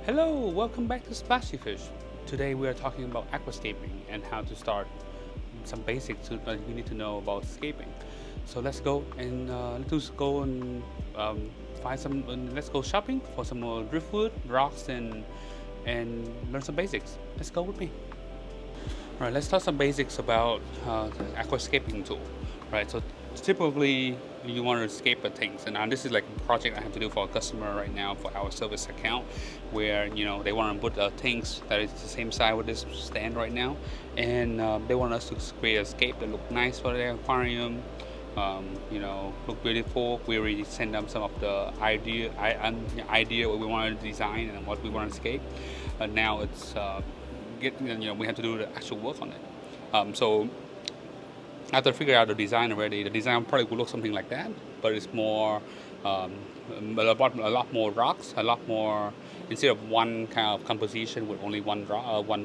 Hello, welcome back to Splashy Fish. Today we are talking about aquascaping and how to start some basics that you need to know about scaping. So let's go and find some. Let's go shopping for some more driftwood, rocks, and learn some basics. Let's go with me. All right, let's talk some basics about the aquascaping tool. Right, so typically you want to escape at things, and this is like a project I have to do for a customer right now for our service account, where they want to put things that is the same size with this stand right now, and they want us to create a scape that look nice for their aquarium. Look beautiful. We already send them some of the idea what we want to design and what we want to escape. Now it's we have to do the actual work on it. So after figure out the design already, the design probably will look something like that, but it's more a lot more rocks, a lot more, instead of one kind of composition with only one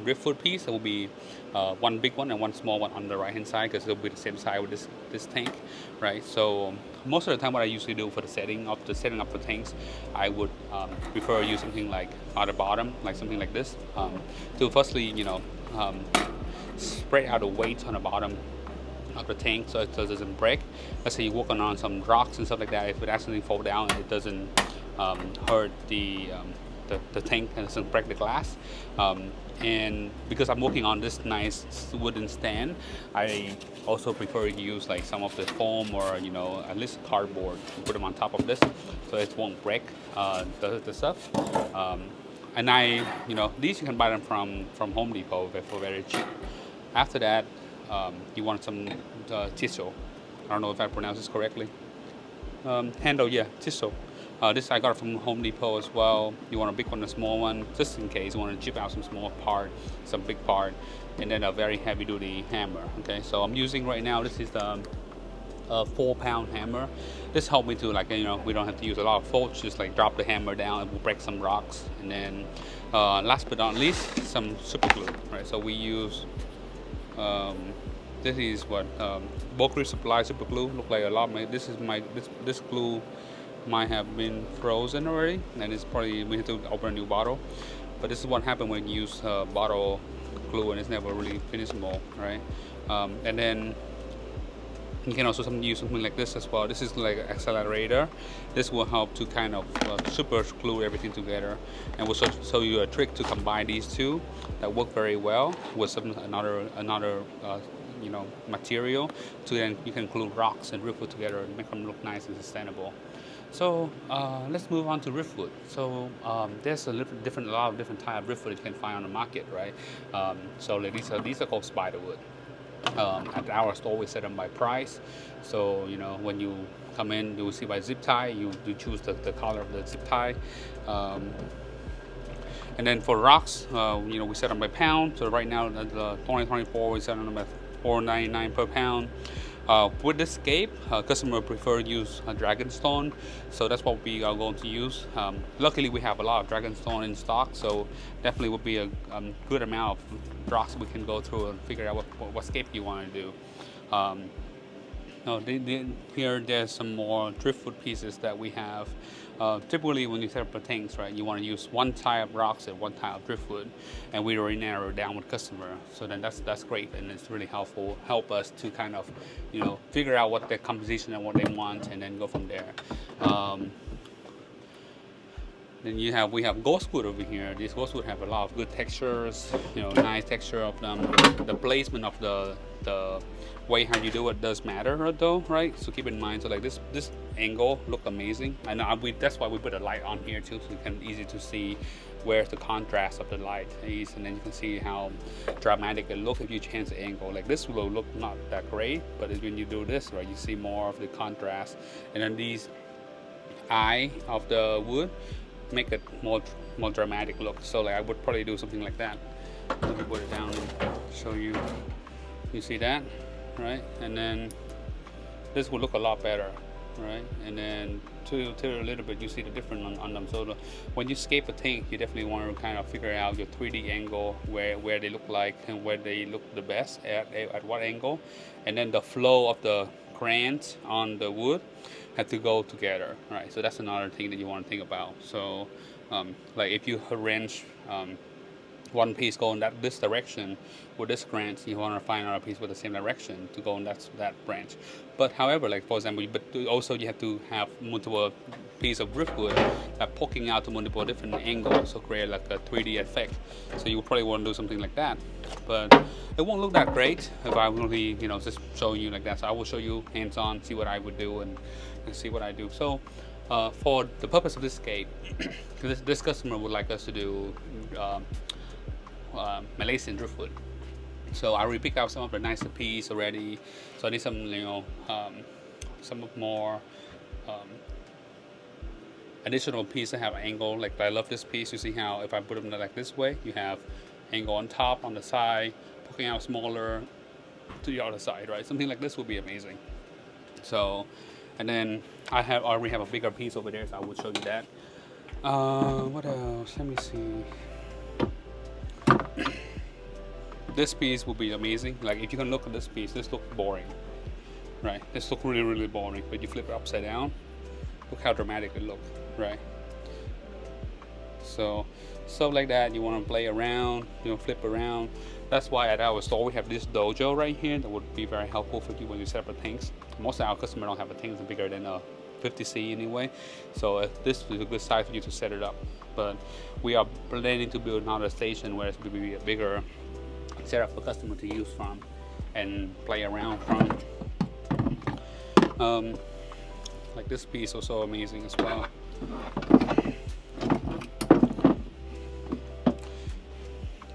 driftwood piece, it will be one big one and one small one on the right hand side, because it'll be the same size with this tank, right? So most of the time what I usually do for the setting up the tanks, I would prefer use something like at the bottom, like something like this, to firstly spread out the weight on the bottom of the tank so it doesn't break. Let's say you're working on some rocks and stuff like that. If it accidentally fall down, it doesn't hurt the tank and doesn't break the glass. And because I'm working on this nice wooden stand, I also prefer to use like some of the foam or at least cardboard to put them on top of this so it won't break the stuff. And these you can buy them from Home Depot for very cheap. After that, you want some chisel. I don't know if I pronounce this correctly. Handle, yeah, chisel. This I got from Home Depot as well. You want a big one, a small one, just in case you want to chip out some small part, some big part, and then a very heavy-duty hammer. Okay, so I'm using right now. This is the 4-pound hammer. This helped me to we don't have to use a lot of force. Just like drop the hammer down, it will break some rocks. And then last but not least, some super glue. Right, so we use. This is what Bakery Supply super glue. Look like a lot. This glue might have been frozen already, and it's probably we have to open a new bottle. But this is what happened when you use bottle glue and it's never really finishable, right? And then you can also use something like this as well. This is like an accelerator. This will help to kind of super glue everything together, and will show you a trick to combine these two that work very well with another material. To then you can glue rocks and driftwood together and make them look nice and sustainable. So let's move on to driftwood. So there's a lot of different type of driftwood you can find on the market, right? So like these are called spiderwood. At our store we set them by price, so when you come in you will see by zip tie, you choose the color of the zip tie, and then for rocks we set them by pound. So right now the 2024 we set them by $4.99 per pound. With this scape, customer prefer to use a dragonstone, so that's what we are going to use. Luckily we have a lot of dragonstone in stock, so definitely would be a good amount of rocks we can go through and figure out what scape you want to do. Here there's some more driftwood pieces that we have. Typically when you set up the tanks, right, you want to use one type of rocks and one type of driftwood, and we already narrow it down with customer. So then that's great, and it's really help us to kind of figure out what their composition and what they want, and then go from there. Then we have ghostwood over here. These ghostwood have a lot of good textures, nice texture of them. The placement of the way how you do it does matter though, right? So keep in mind. So like this angle look amazing, and that's why we put a light on here too, so it can easy to see where's the contrast of the light is, and then you can see how dramatic it looks if you change the angle. Like this will look not that great, but when you do this, right, you see more of the contrast, and then these eye of the wood make it more dramatic look. So like I would probably do something like that. Let me put it down and show you. You see that, right? And then this will look a lot better, right? And then to a little bit, you see the difference on them. So when you scape a tank, you definitely want to kind of figure out your 3D angle, where they look like and where they look the best at what angle, and then the flow of the grains on the wood have to go together, right? So that's another thing that you want to think about. So like if you arrange one piece go in this direction with this branch, you want to find another piece with the same direction to go in that branch. But however, like for example, but also you have to have multiple pieces of driftwood that poking out to multiple different angles, so create like a 3D effect. So you probably want to do something like that, but it won't look that great if I only just show you like that. So I will show you hands-on, see what I would do, and see what I do. So for the purpose of this scape, this customer would like us to do Malaysian driftwood. So I already picked out some of the nicer piece already. So I need some, some more additional piece that have angle. Like I love this piece. You see how if I put them like this way, you have angle on top, on the side, poking out smaller to the other side, right? Something like this would be amazing. So, and then I already have a bigger piece over there, so I will show you that. What else? Let me see. This piece will be amazing. Like if you can look at this piece, this looks boring, right? This looks really, really boring. But you flip it upside down, look how dramatic it looks, right? So stuff like that, you want to play around, flip around. That's why at our store we have this dojo right here that would be very helpful for you when you set up the tanks. Most of our customers don't have a tank bigger than a 50C anyway, so this is a good size for you to set it up. But we are planning to build another station where it's going to be a bigger setup for customer to use from and play around from. Like this piece was so amazing as well.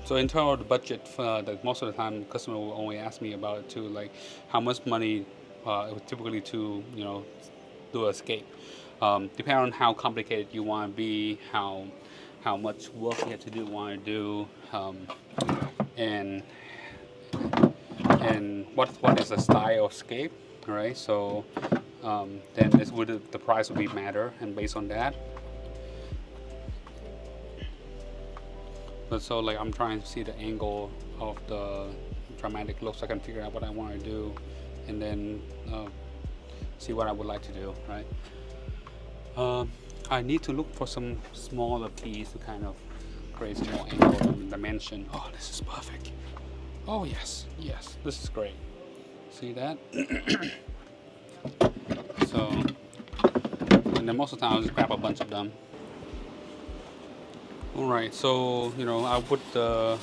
So in terms of the budget, that most of the time the customer will only ask me about it too, like how much money typically to do a scape. Depending on how complicated you want to be, how much work you have to want to do, and what is the style of scape, right? So then the price would be matter, and based on that. But so like I'm trying to see the angle of the dramatic look so I can figure out what I want to do, and then see what I would like to do, right? I need to look for some smaller piece to kind of create some more angle and dimension. Oh, this is perfect. Oh yes, this is great. See that? So, and then most of the time I'll just grab a bunch of them. Alright, so I'll put the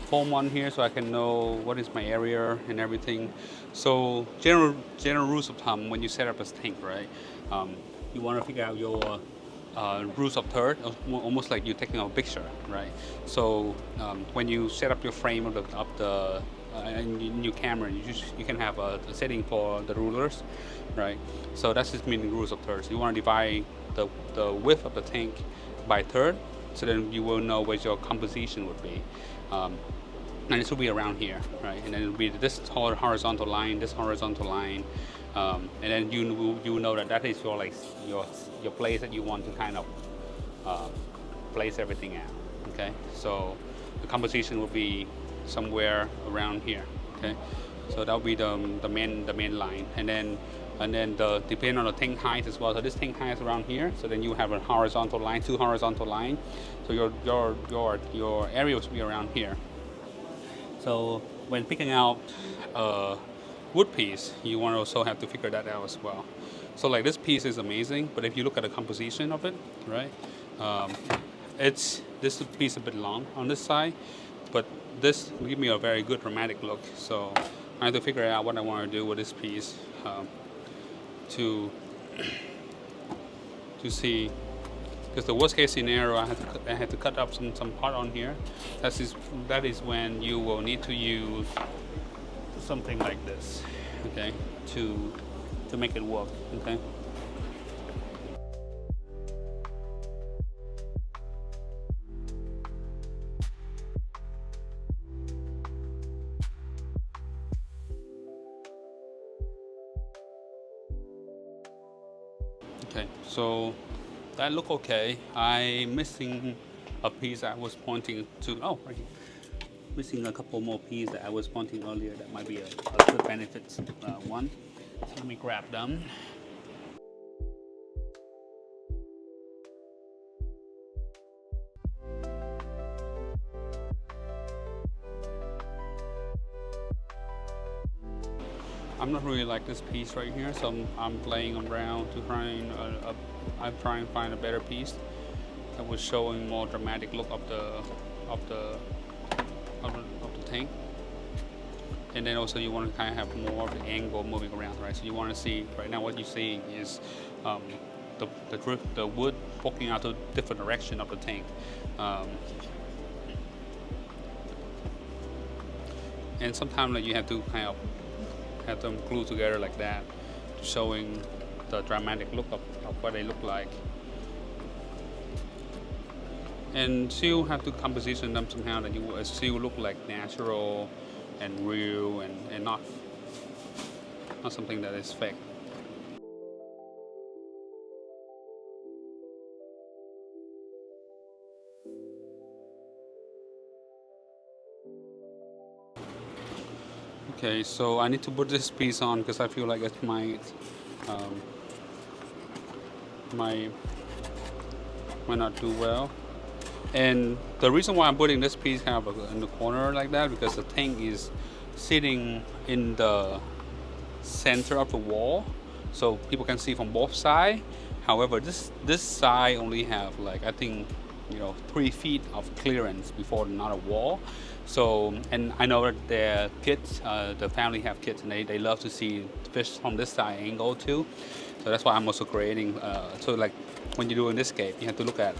foam on here so I can know what is my area and everything. So general rules of thumb when you set up a tank, right? You want to figure out your rules of third, almost like you're taking a picture, right? So when you set up your frame of the in your camera, you can have a setting for the rulers, right? So that's just meaning rules of thirds. You want to divide the width of the tank by third, so then you will know what your composition would be. And this will be around here, right? And then it'll be this horizontal line, this horizontal line, and then you know that is your place that you want to kind of place everything at. Okay, so the composition will be somewhere around here. Okay, so that'll be the main line, and then depending on the tank height as well. So this tank height is around here. So then you have a horizontal line, two horizontal line. So your area will be around here. So when picking out a wood piece, you want to also have to figure that out as well. So like this piece is amazing, but if you look at the composition of it, right, this piece a bit long on this side, but this will give me a very good dramatic look. So I have to figure out what I want to do with this piece to see. Because the worst case scenario, I had to cut up some part on here. That is when you will need to use something like this, okay, to make it work, okay. Okay, so that look okay. I'm missing a piece I was pointing to. Oh, right here. Missing a couple more pieces that I was pointing earlier that might be a good benefit one. So let me grab them. I'm not really like this piece right here, so I'm playing around to I'm trying to find a better piece that was showing more dramatic look of of the of the tank. And then also you want to kind of have more of the angle moving around, right? So you want to see right now what you're seeing is um, the wood poking out to different direction of the tank. And sometimes like, you have to kind of have them glued together like that, showing the dramatic look of what they look like. And still have to composition them somehow that you still look like natural and real and not something that is fake. Okay, so I need to put this piece on because I feel like it um, might not do well. And the reason why I'm putting this piece kind of in the corner like that because the tank is sitting in the center of the wall, so people can see from both sides. However, this side only have like I think 3 feet of clearance before another wall. So, and I know that their kids, the family have kids, and they love to see fish from this side angle too. So that's why I'm also creating. So like when you're doing this scape, you have to look at,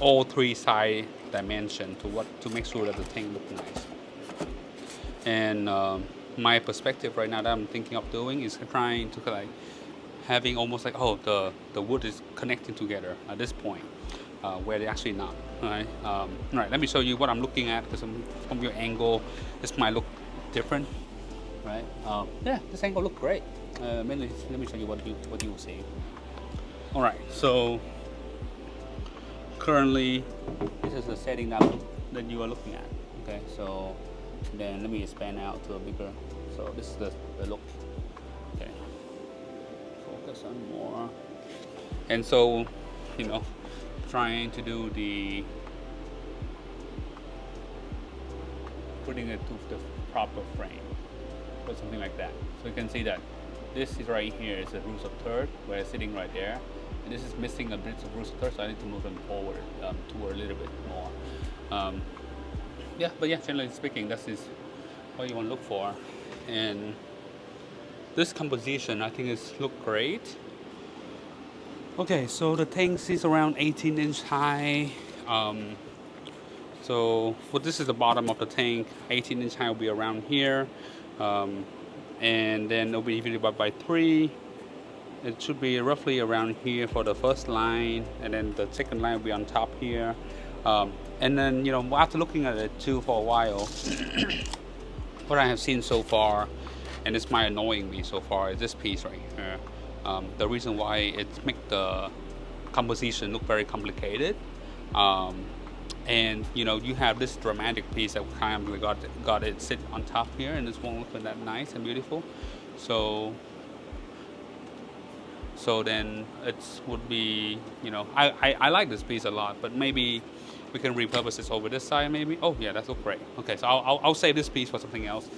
all 3 side dimension to make sure that the tank looks nice. And my perspective right now that I'm thinking of doing is trying to like having almost like the wood is connecting together at this point. Where they actually not. Right. Right. Let me show you what I'm looking at because from your angle, this might look different. Right. Yeah, this angle look great. Let me show you what you will see. All right. So currently, this is the setting that you are looking at. Okay. So then let me expand out to a bigger. So this is the look. Okay. Focus on more. And so, trying to do putting it to the proper frame or something like that. So you can see that this is right here is a roots of third where it's sitting right there, and this is missing a bit of roots of third, so I need to move them forward toward a little bit more. But generally speaking, this is what you want to look for, and this composition I think is look great. Okay, so the tank is around 18-inch high. So this is the bottom of the tank. 18-inch high will be around here, and then it'll be divided by 3. It should be roughly around here for the first line, and then the second line will be on top here. And then after looking at it too for a while, what I have seen so far, and it's might annoying me so far, is this piece right here. The reason why it makes the composition look very complicated, and you have this dramatic piece that kind of got it sit on top here, and this won't look that nice and beautiful. So then it would be I like this piece a lot, but maybe we can repurpose this over this side maybe. Oh yeah, that looks great. Okay, so I'll save this piece for something else.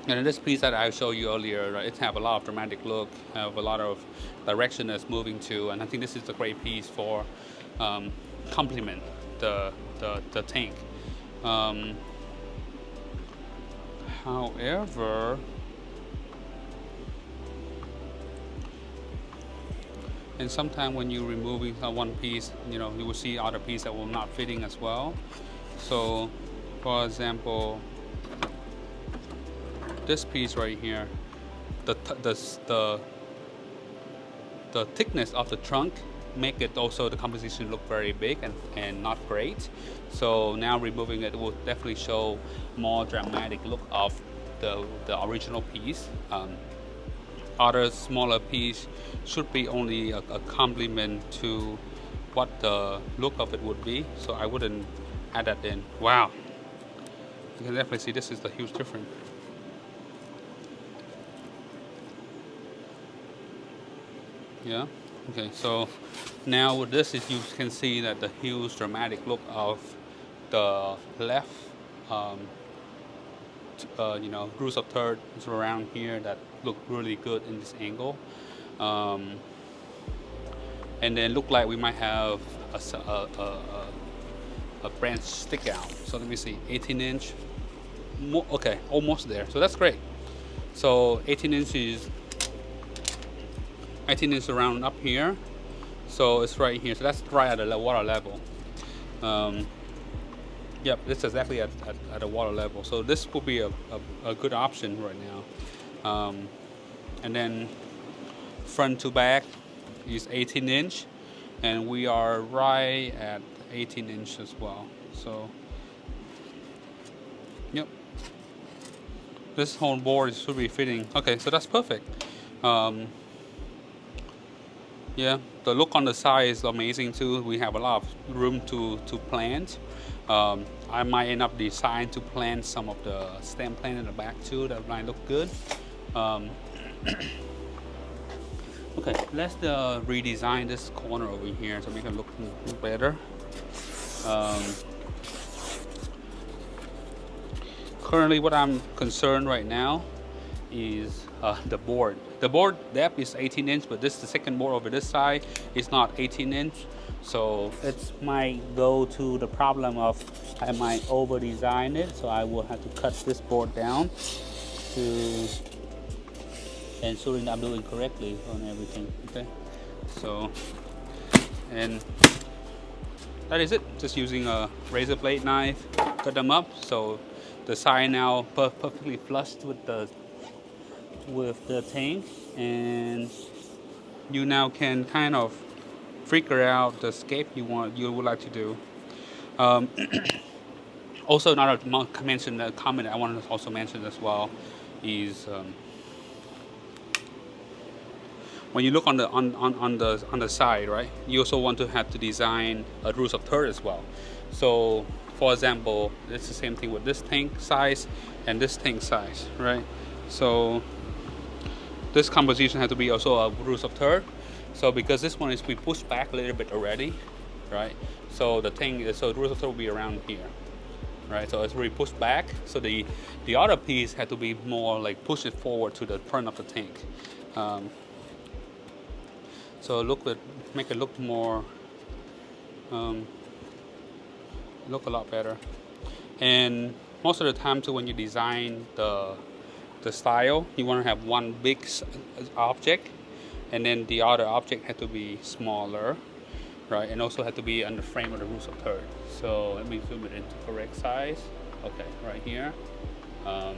And in this piece that I showed you earlier, right, it have a lot of dramatic look, have a lot of direction that's moving to, and I think this is a great piece for complement the tank. However, and sometimes when you're removing one piece, you will see other piece that will not fitting as well. So, for example, this piece right here, the thickness of the trunk make it also the composition look very big and not great. So now removing it will definitely show more dramatic look of the original piece. Other smaller piece should be only a complement to what the look of it would be. So I wouldn't add that in. Wow, you can definitely see this is the huge difference. Yeah. Okay. So now with this, is you can see that the huge dramatic look of the left you know, roots of third around here that look really good in this angle. And then look like we might have a branch stick out. So let me see, 18 inch. Okay, almost there. So that's great. So 18 inches, 18 inches around up here. So it's right here. So that's right at the water level. Yep, it's exactly at the water level. So this will be a good option right now. And then front to back is 18 inch. And we are right at 18 inch as well. So, yep. This whole board should be fitting. Okay, so that's perfect. Yeah, the look on the side is amazing too. We have a lot of room to plant. I might end up deciding to plant some of the stem plant in the back too. That might look good. Okay, let's redesign this corner over here to make it look better. Currently, what I'm concerned right now is the board. The board depth is 18 inch, but this the second board over this side is not 18 inch. So it might go to the problem of I might over design it, so I will have to cut this board down to ensuring I'm doing correctly on everything. Okay, so and that is it. Just using a razor blade knife, cut them up so the side now perfectly flushed with the tank, and you now can kind of figure out the scape you would like to do. Also, another comment I wanted to also mention as well is when you look on the side, right? You also want to have to design a roots of third as well. So, for example, it's the same thing with this tank size and this tank size, right? So this composition has to be also a roots of third. So because this one is we pushed back a little bit already, right? So the roots of third will be around here, right? So it's really pushed back. So the other piece had to be more like push it forward to the front of the tank. So make it look more, look a lot better. And most of the time too, when you design the style, you want to have one big object, and then the other object had to be smaller, right? And also had to be on the frame of the roots of third. So let me zoom it into correct size. Okay, right here. All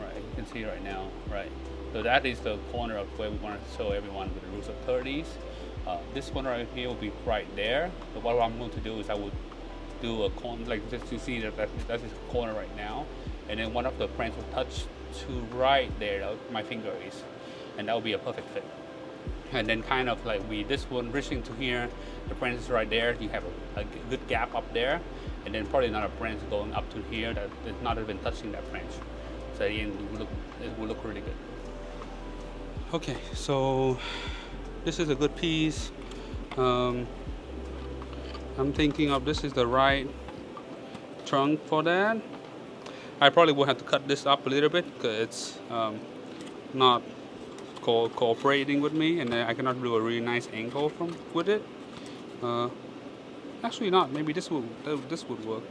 right, you can see right now, right? So that is the corner of where we want to show everyone with the roots of 30s. This one right here will be right there. So what I'm going to do is I would do a corner, like just to see that is a corner right now. And then one of the branches will touch to right there, my finger is. And that will be a perfect fit. And then kind of like this one reaching to here, the branch is right there. You have a good gap up there. And then probably another branch going up to here that is not even touching that branch. So again, it will look really good. Okay, so this is a good piece. I'm thinking of this is the right trunk for that. I probably will have to cut this up a little bit because it's not cooperating with me, and I cannot do a really nice angle with it. Actually not, maybe this would work.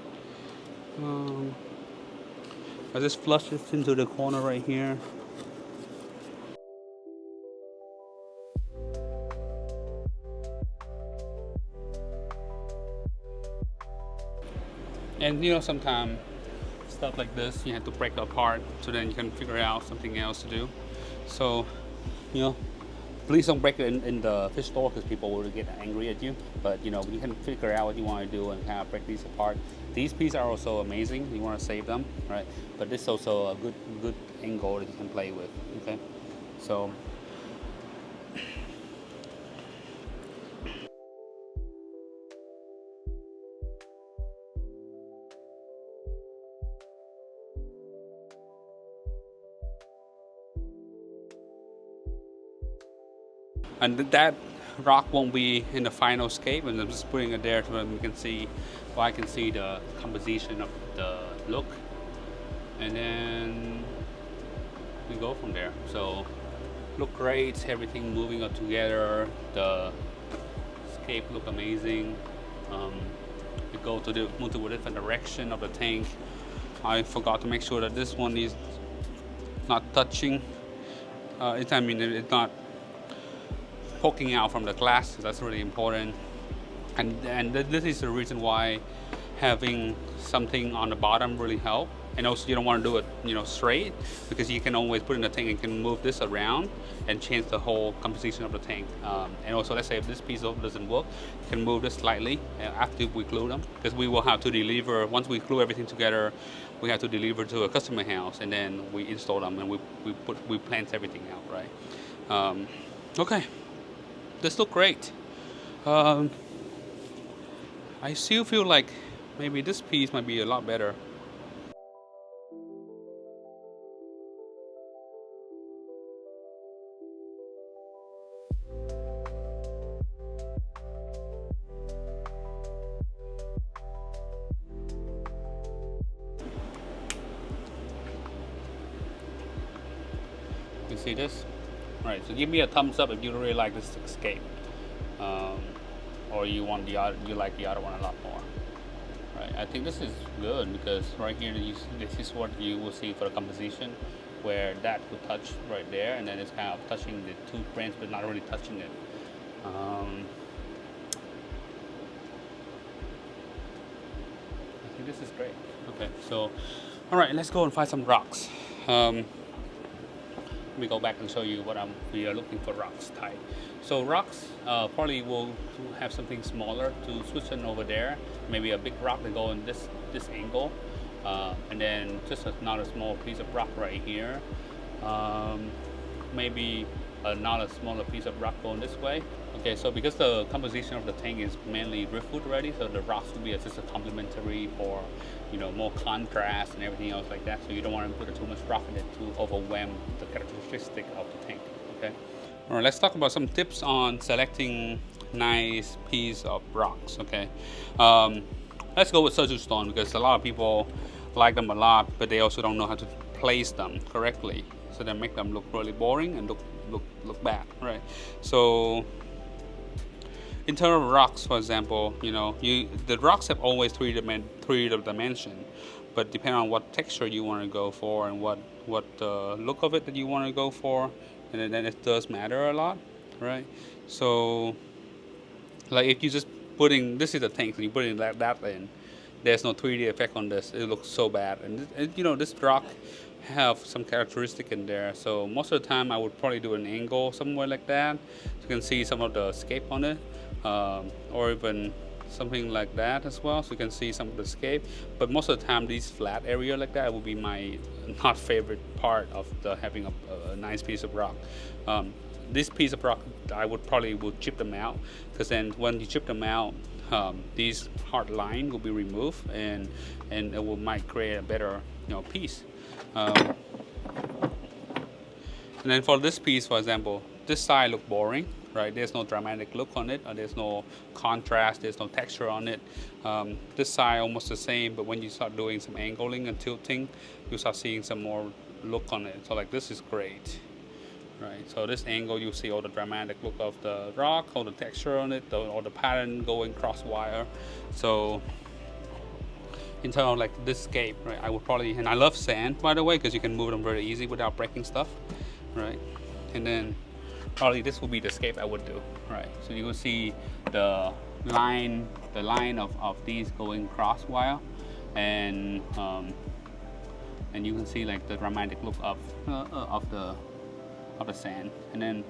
I just flush this into the corner right here. And you know, sometimes stuff like this you have to break apart so then you can figure out something else to do. So, you know, please don't break it in the fish store because people will get angry at you. But you know, you can figure out what you want to do and kind of break these apart. These pieces are also amazing. You want to save them, right? But this is also a good angle that you can play with. Okay, so. And that rock won't be in the final scape, and I'm just putting it there so that we can see, well, I can see the composition of the look. and then we go from there. So look great, everything moving up together. The scape look amazing. We go to the multiple different direction of the tank. I forgot to make sure that this one is not touching. It's not poking out from the glass. That's really important. And this is the reason why having something on the bottom really help. And also you don't want to do it, straight, because you can always put in the tank and can move this around and change the whole composition of the tank. And also, let's say if this piece doesn't work, you can move this slightly after we glue them, because we will have to deliver, once we glue everything together, we have to deliver to a customer house, and then we install them and we plant everything out, right? Okay, this look great. I still feel like maybe this piece might be a lot better. You see this? Right, so give me a thumbs up if you really like this escape, or you like the other one a lot more. Right, I think this is good because right here this is what you will see for the composition, where that would touch right there, and then it's kind of touching the two frames but not really touching it. I think this is great. Okay, so all right, let's go and find some rocks. Let me go back and show you what we are looking for rocks type. So rocks, probably will have something smaller to switch in over there. Maybe a big rock that go in this angle, and then just another small piece of rock right here. Maybe another smaller piece of rock going this way. Okay, so because the composition of the tank is mainly driftwood already, so the rocks will be just a complementary for, more contrast and everything else like that. So you don't want to put too much rock in it to overwhelm the characteristic of the tank. Okay. All right, let's talk about some tips on selecting nice piece of rocks. Okay. Let's go with Surgeon stone because a lot of people like them a lot, but they also don't know how to place them correctly. So they make them look really boring and look bad, right? So in terms of rocks, for example, the rocks have always three dimension, but depending on what texture you want to go for and what look of it that you want to go for, and then it does matter a lot, right? So like if you just this is the tank, so you put in that in, there's no 3D effect on this. It looks so bad, and this rock have some characteristic in there. So most of the time I would probably do an angle somewhere like that, so you can see some of the escape on it, or even something like that as well, so you can see some of the escape. But most of the time these flat area like that will be my not favorite part of having a nice piece of rock. This piece of rock I would chip them out, because then when you chip them out, these hard line will be removed, and it might create a better piece. And then for this piece, for example, this side look boring, right? There's no dramatic look on it, or there's no contrast, there's no texture on it. This side almost the same, but when you start doing some angling and tilting, you start seeing some more look on it. So like this is great, right? So this angle, you see all the dramatic look of the rock, all the texture on it, all the pattern going cross wire. So in terms of like this scape, right, I would probably, and I love sand by the way, because you can move them very easy without breaking stuff, right? And then probably this will be the scape I would do, right? So you will see the line of these going cross wire, and you can see like the dramatic look of the sand. And then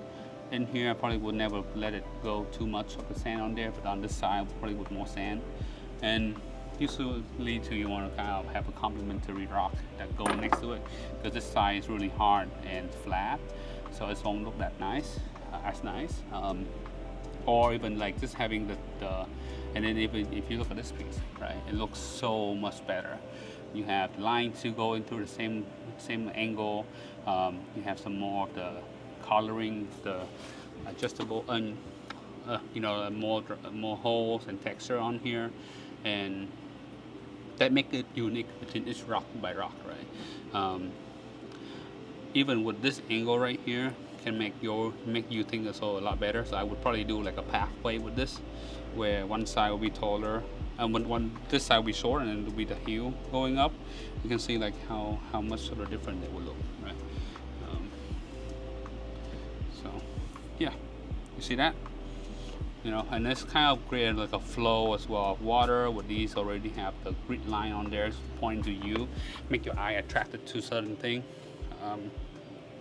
in here I probably would never let it go too much of the sand on there, but on this side probably with more sand. And usually too, you want to kind of have a complementary rock that go next to it, because this side is really hard and flat, so it won't look that nice, as nice. Or even like just having the and then even if you look at this piece, right, it looks so much better. You have line two going through the same angle. You have some more of the coloring, the adjustable, and more holes and texture on here, and that make it unique between each rock by rock, right? Even with this angle right here can make you think also a lot better. So I would probably do like a pathway with this, where one side will be taller and this side will be short, and then it'll be the heel going up. You can see like how much sort of different it will look, right? So yeah, you see that? You know, and this kind of created like a flow as well of water. With these already have the grid line on there pointing to you, make your eye attracted to certain thing.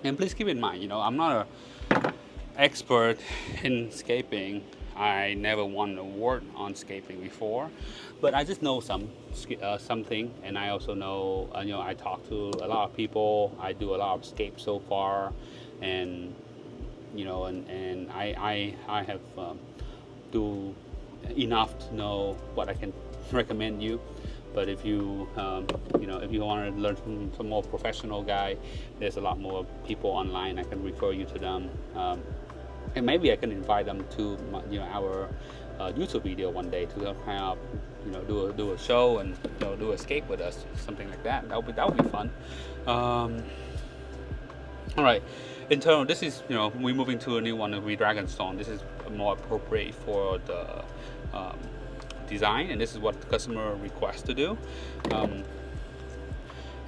And please keep in mind, you know, I'm not a expert in scaping. I never won an award on scaping before, but I just know something, and I also know, you know, I talk to a lot of people. I do a lot of scapes so far, and you know, and I have do enough to know what I can recommend you. But if you you know, if you want to learn from some more professional guy, there's a lot more people online. I can refer you to them, and maybe I can invite them to you know, our YouTube video one day to kind of, you know, do a show and, you know, do a escape with us, something like that. That would be fun. All right. In terms, this is, you know, we're moving to a new one, the Dragonstone. This is more appropriate for the design, and this is what the customer requests to do.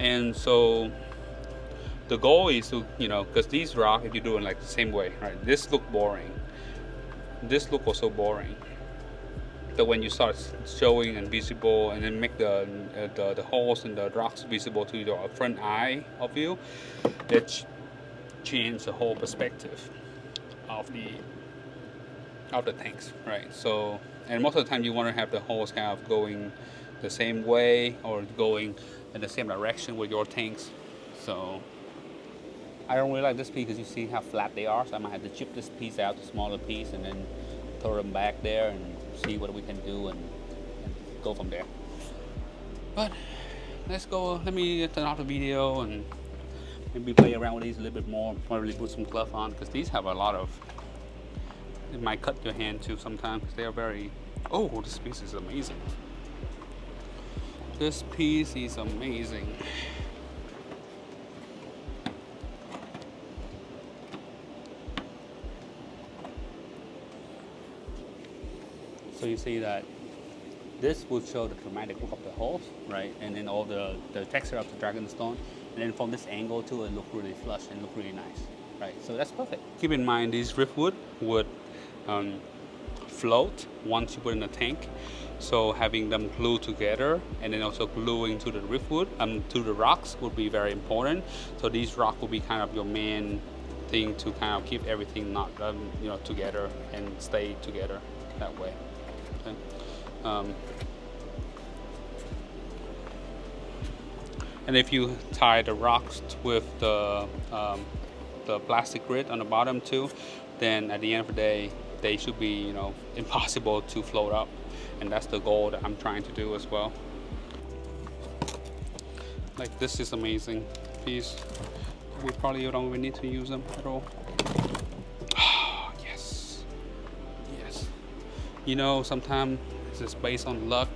And so the goal is to, you know, because these rock, if you do it like the same way, right? This look boring. This look also boring. But when you start showing and visible, and then make the holes and the rocks visible to your front eye of you, it change the whole perspective of the tanks, right? So, and most of the time you want to have the holes kind of going the same way or going in the same direction with your tanks. So I don't really like this piece because you see how flat they are, so I might have to chip this piece out, the smaller piece, and then throw them back there and see what we can do and go from there. But let's go, let me turn off the video and maybe play around with these a little bit more, probably put some glove on, because these have a lot of, it might cut your hand too sometimes, because they are very, oh, this piece is amazing. This piece is amazing. So you see that this will show the dramatic look of the holes, right? And then all the texture of the Dragonstone. And then from this angle too, it look really flush and look really nice, right? So that's perfect. Keep in mind these driftwood would float once you put in the tank. So having them glued together and then also gluing to the driftwood, to the rocks would be very important. So these rocks will be kind of your main thing to kind of keep everything not, you know, together and stay together that way. Okay. And if you tie the rocks with the plastic grid on the bottom too, then at the end of the day, they should be, you know, impossible to float up. And that's the goal that I'm trying to do as well. Like, this is amazing piece. We probably don't even need to use them at all. Oh, yes. Yes. You know, sometimes it's just based on luck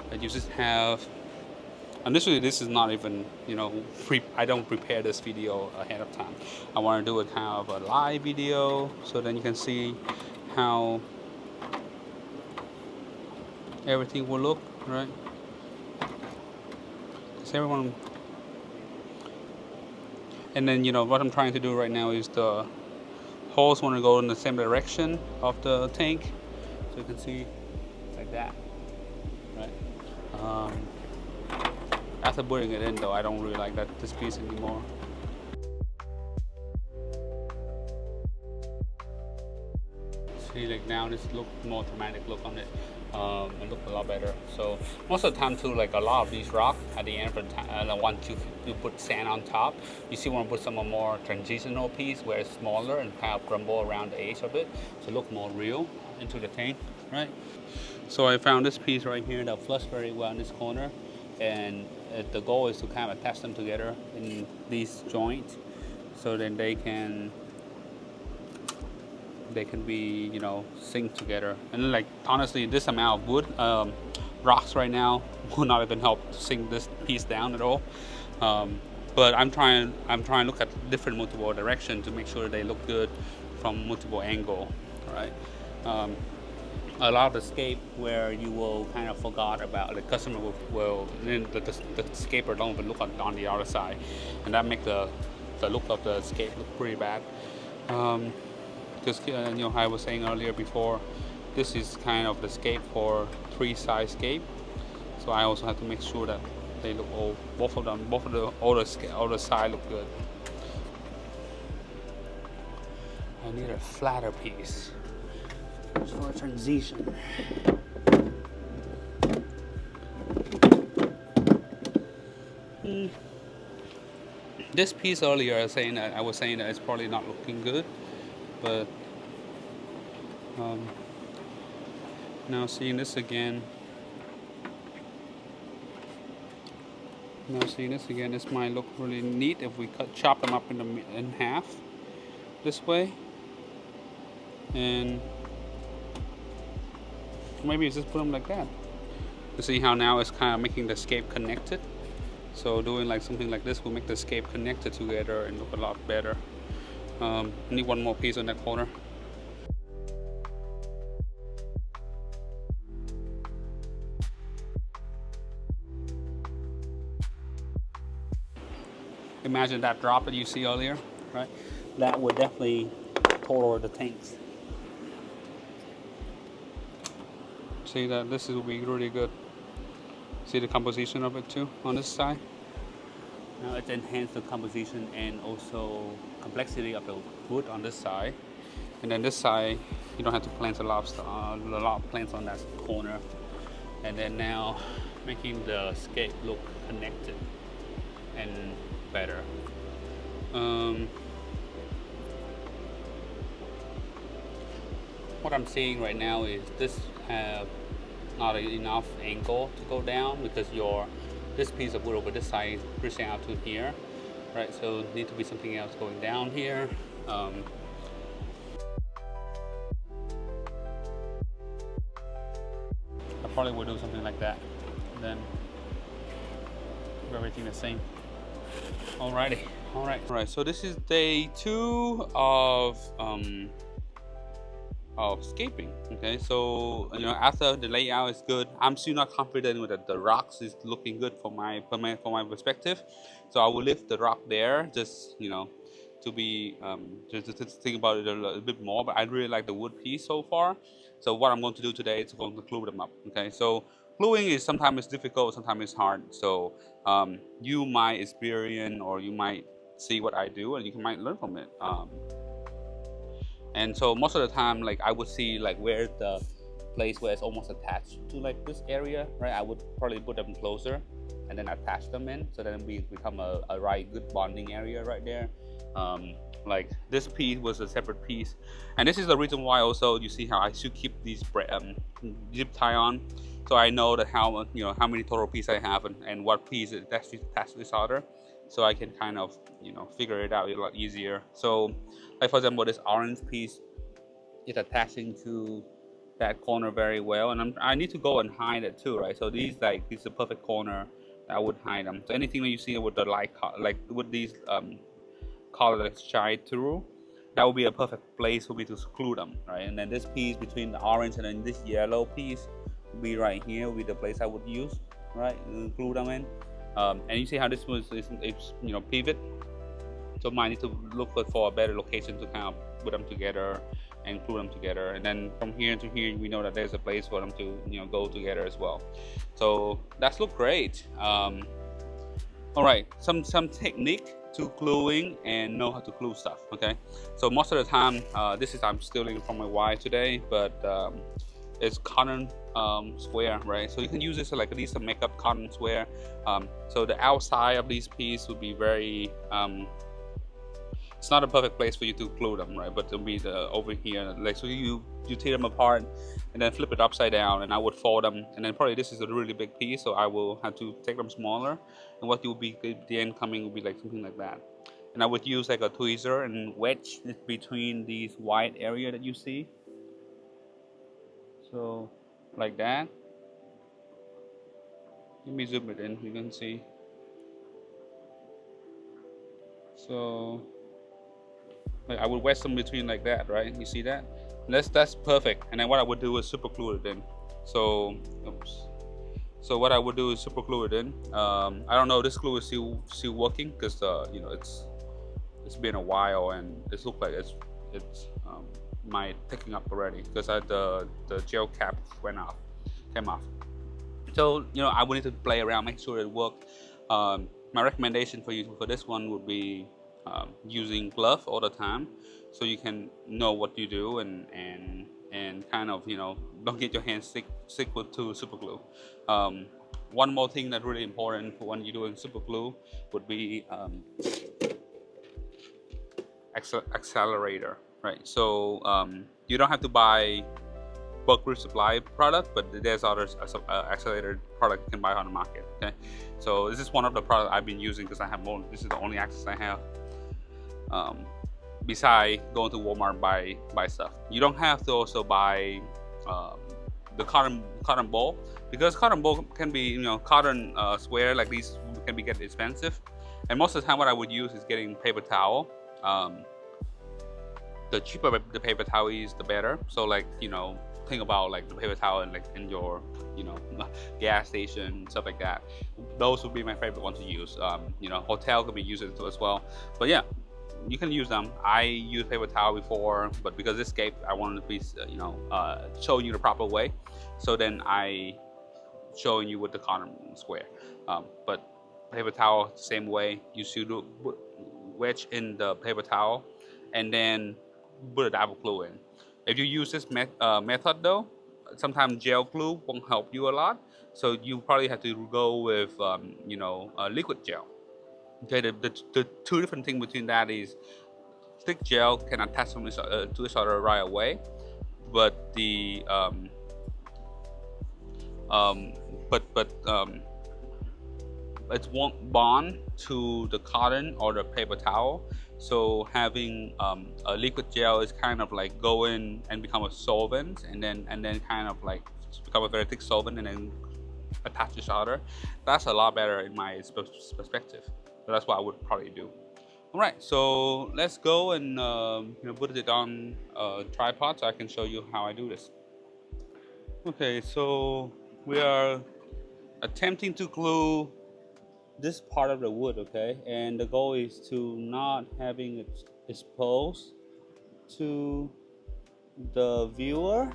that you just have. Initially, this is not even, you know, I don't prepare this video ahead of time. I want to do a kind of a live video, so then you can see how everything will look, right? Because everyone, and then, you know, what I'm trying to do right now is the holes want to go in the same direction of the tank, so you can see like that, right? After putting it in though, I don't really like this piece anymore. See, like now this look more dramatic look on it. It look a lot better. So most of the time too, like a lot of these rocks at the end of the time, once you put sand on top, you see want to put some more transitional piece where it's smaller and kind of crumble around the edge of it, to look more real into the tank, right? So I found this piece right here that flush very well in this corner, and the goal is to kind of attach them together in these joints, so then they can be, you know, synced together. And like honestly, this amount of wood rocks right now will not even help to sink this piece down at all. But I'm trying to look at different multiple direction to make sure they look good from multiple angle, right? A lot of the scape where you will kind of forgot about the customer will then the scaper don't even look on the other side, and that make the look of the scape look pretty bad. Because you know, I was saying earlier before, this is kind of the scape for 3-side scape, so I also have to make sure that they look all, both of the older side look good. I need a flatter piece for a transition. This piece earlier, I was saying that it's probably not looking good, but now seeing this again, this might look really neat if we chop them up in half this way, and maybe just put them like that. You see how now it's kind of making the scape connected. So doing like something like this will make the scape connected together and look a lot better. Need one more piece on that corner. Imagine that drop that you see earlier, right? That would definitely total the tanks. See that this will be really good. See the composition of it too on this side. Now it's enhanced the composition and also complexity of the wood on this side. And then this side, you don't have to plant a lot of plants on that corner. And then now making the scape look connected and better. What I'm seeing right now is this have not enough angle to go down because this piece of wood over this side is pushing out to here, right? So need to be something else going down here. I probably would do something like that, and then do everything the same. Alrighty, all right. So this is day 2 of scaping. Okay, so you know, after the layout is good, I'm still not confident with the rocks is looking good from my perspective, so I will leave the rock there, just you know, to be just to think about it a little bit more. But I really like the wood piece so far, so what I'm going to do today is going to glue them up. Okay, so gluing is sometimes difficult, sometimes it's hard, so you might experience or you might see what I do and you might learn from it. And so most of the time, like I would see like where the place where it's almost attached to like this area, right? I would probably put them closer and then attach them in, so then we become a right good bonding area right there. Like this piece was a separate piece, and this is the reason why also you see how I should keep these zip tie on, so I know that how many total pieces I have and what piece is actually attached to this other, so I can kind of figure it out a lot easier. So like for example, this orange piece is attaching to that corner very well, and I need to go and hide it too, right? So this is the perfect corner that I would hide them. So anything that you see with the light, like with these color that shine through, that would be a perfect place for me to glue them, right? And then this piece between the orange and then this yellow piece would be right here, would be the place I would use, right? Glue them in. And you see how this was it's pivot. So I need to look for a better location to kind of put them together and glue them together. And then from here to here, we know that there's a place for them to go together as well. So that's look great. All right, some technique to gluing and know how to glue stuff. Okay, so most of the time, I'm stealing from my wife today, but it's cotton square, right? So you can use this like at least a makeup cotton square. So the outside of these pieces would be very it's not a perfect place for you to glue them, right? But it'll be over here, like so you tear them apart and then flip it upside down, and I would fold them, and then probably this is a really big piece, so I will have to take them smaller, and what will be the end coming will be like something like that. And I would use like a tweezer and wedge it between these white area that you see, so like that. Let me zoom it in, you can see. So like I would wedge them between like that, right? You see that? That's perfect. And then what I would do is super glue it in. So, oops. So what I would do is super glue it in. I don't know, this glue is still working because you know it's been a while and it looks like it's might picking up already because the gel cap came off. So you know I would need to play around, make sure it worked. My recommendation for you for this one would be using glove all the time, so you can know what you do and kind of you know don't get your hands sick with to super glue. One more thing that's really important for when you're doing super glue would be accelerator, right? So you don't have to buy bulk resupply product, but there's other accelerator product you can buy on the market. Okay, so this is one of the products I've been using because I have more. This is the only access I have. Besides going to Walmart buy stuff, you don't have to also buy the cotton ball because cotton ball can be you know cotton square like these can be getting expensive, and most of the time what I would use is getting paper towel. The cheaper the paper towel is, the better. So like you know think about like the paper towel in like in your you know gas station stuff like that. Those would be my favorite ones to use. You know hotel could be used as well, but yeah you can use them. I used paper towel before, but because this scape I wanted to be you know showing you the proper way, so then I showing you with the cotton square. But paper towel same way, you should wedge in the paper towel and then put a double glue in. If you use this method though, sometimes gel glue won't help you a lot, so you probably have to go with you know liquid gel. Okay, the two different things between that is stick gel can attach to each other right away, but the um, but it won't bond to the cotton or the paper towel. So having a liquid gel is kind of like go in and become a solvent, and then kind of like become a very thick solvent, and then attach each other. That's a lot better in my perspective. So that's what I would probably do. All right, so let's go and you know, put it on a tripod so I can show you how I do this. Okay, so we are attempting to glue this part of the wood, okay, and the goal is to not having it exposed to the viewer.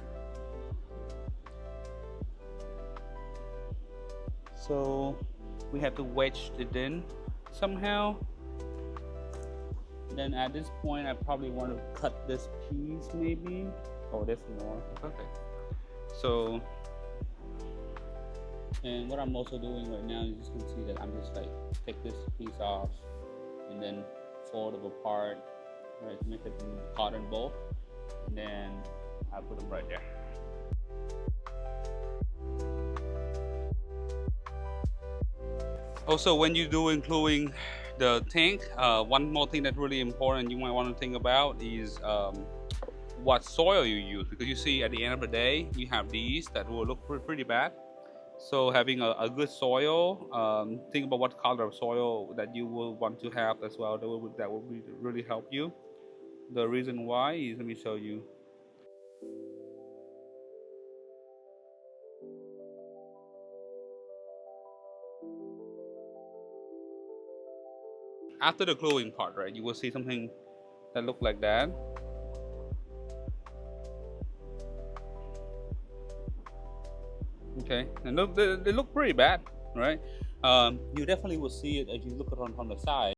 So we have to wedge it in somehow. Then at this point I probably want to cut this piece maybe. Oh, there's more. Okay, so and what I'm also doing right now, you just can see that I'm just like take this piece off and then fold it apart, right, to make it a cotton ball, and then I put them right there. Also, when you're doing gluing the tank, one more thing that's really important you might want to think about is what soil you use, because you see at the end of the day you have these that will look pretty bad. So having a good soil, think about what color of soil that you will want to have as well. That will really help you. The reason why is, let me show you. After the gluing part, right, you will see something that look like that. Okay, and look, they look pretty bad, right? You definitely will see it if you look at it on the side.